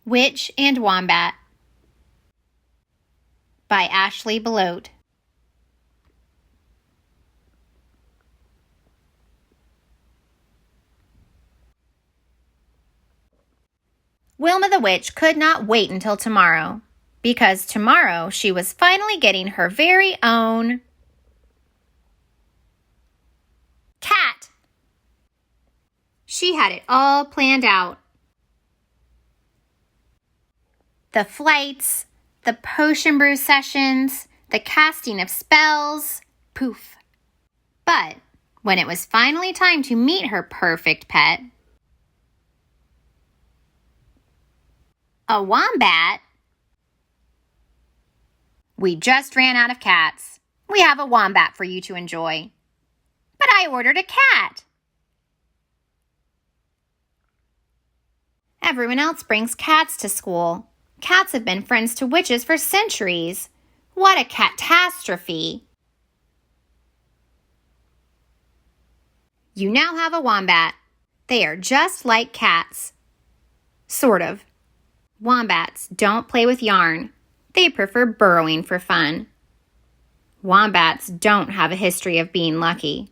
Witch and Wombat by Ashley Belote. Wilma the witch could not wait until tomorrow, because tomorrow she was finally getting her very own cat. She had it all planned out. The flights, the potion brew sessions, the casting of spells, poof. But when it was finally time to meet her perfect pet, a wombat, we just ran out of cats. We have a wombat for you to enjoy. But I ordered a cat. Everyone else brings cats to school. Cats have been friends to witches for centuries. What a CAT-astrophe! You now have a wombat. They are just like cats. Sort of. Wombats don't play with yarn. They prefer burrowing for fun. Wombats don't have a history of being lucky.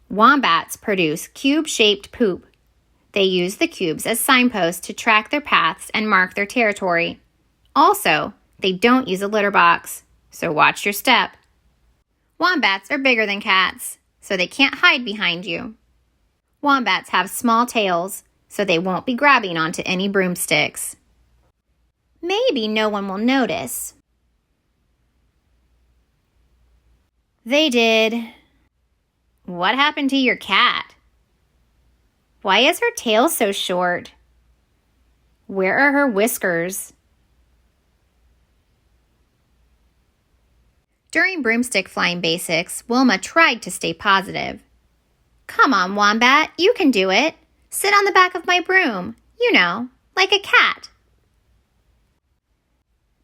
Wombats produce cube-shaped poop. They use the cubes as signposts to track their paths and mark their territory. Also, they don't use a litter box, so watch your step. Wombats are bigger than cats, so they can't hide behind you. Wombats have small tails, so they won't be grabbing onto any broomsticks. Maybe no one will notice. They did. What happened to your cat? Why is her tail so short? Where are her whiskers? During broomstick flying basics, Wilma tried to stay positive. Come on, Wombat, you can do it. Sit on the back of my broom, you know, like a cat.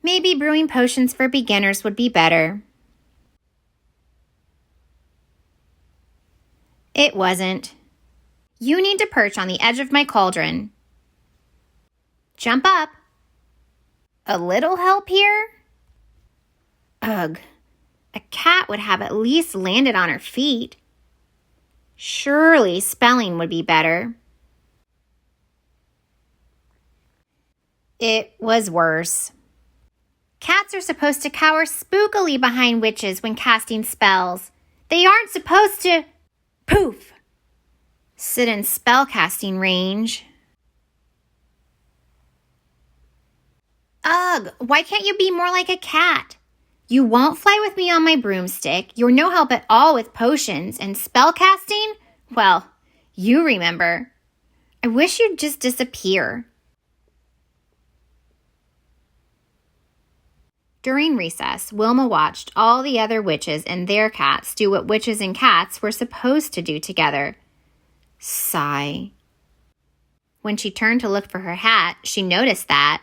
Maybe brewing potions for beginners would be better. It wasn't. You need to perch on the edge of my cauldron. Jump up. A little help here? Ugh, a cat would have at least landed on her feet. Surely spelling would be better. It was worse. Cats are supposed to cower spookily behind witches when casting spells. They aren't supposed to, poof, sit in spellcasting range. Ugh, why can't you be more like a cat? You won't fly with me on my broomstick. You're no help at all with potions and spellcasting? Well, you remember. I wish you'd just disappear. During recess, Wilma watched all the other witches and their cats do what witches and cats were supposed to do together. Sigh. When she turned to look for her hat, she noticed that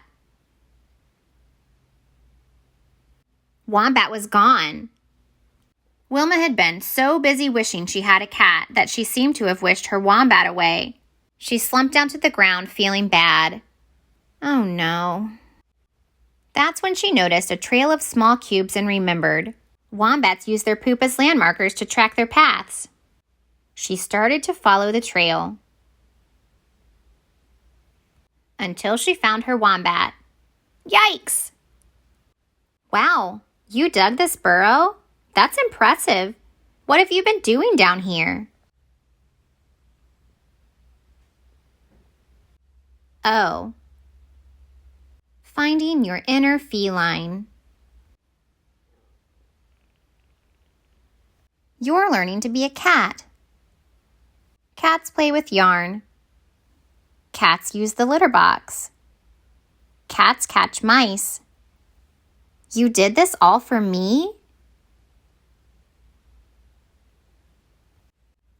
Wombat was gone. Wilma had been so busy wishing she had a cat that she seemed to have wished her wombat away. She slumped down to the ground, feeling bad. Oh no. That's when she noticed a trail of small cubes and remembered. Wombats use their poop as landmarkers to track their paths. She started to follow the trail until she found her wombat. Yikes! Wow, you dug this burrow? That's impressive. What have you been doing down here? Oh. Finding your inner feline. You're learning to be a cat. Cats play with yarn. Cats use the litter box. Cats catch mice. You did this all for me?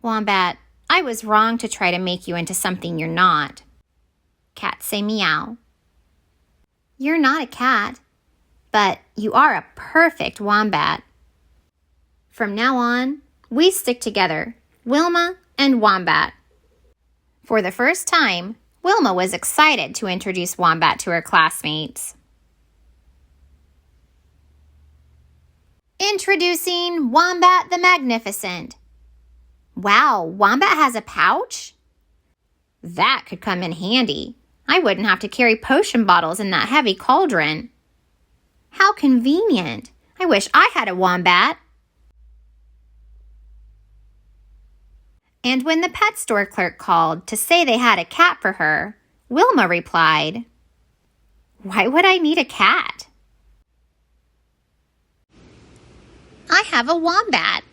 Wombat, I was wrong to try to make you into something you're not. Cats say meow. You're not a cat, but you are a perfect wombat. From now on, we stick together, Wilma and Wombat. For the first time, Wilma was excited to introduce Wombat to her classmates. Introducing Wombat the Magnificent. Wow, Wombat has a pouch? That could come in handy. I wouldn't have to carry potion bottles in that heavy cauldron. How convenient. I wish I had a Wombat. And when the pet store clerk called to say they had a cat for her, Wilma replied, "Why would I need a cat? I have a Wombat."